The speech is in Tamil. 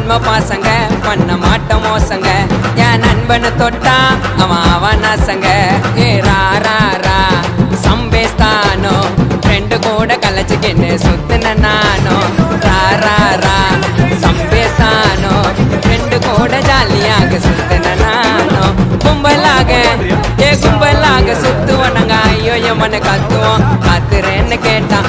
உண்மை பாசங்க பண்ண மாட்ட மோசங்க என் நண்பனு தொட்டா அவன் நாசங்க ஏ ரா ரா ரா சம்பேஸ்தானோ ஃப்ரெண்டு கூட கலைச்சிக்கின்னு சுத்தின நானோ ரா ரா ரா சம்பேஸ்தானோ ஃப்ரெண்டு கூட ஜாலியாக சுத்தின நானோ கும்பலாக சுத்துவோம் நாங்க ஐயோ எமனை கத்துவோம் காத்துறேன்னு கேட்டான்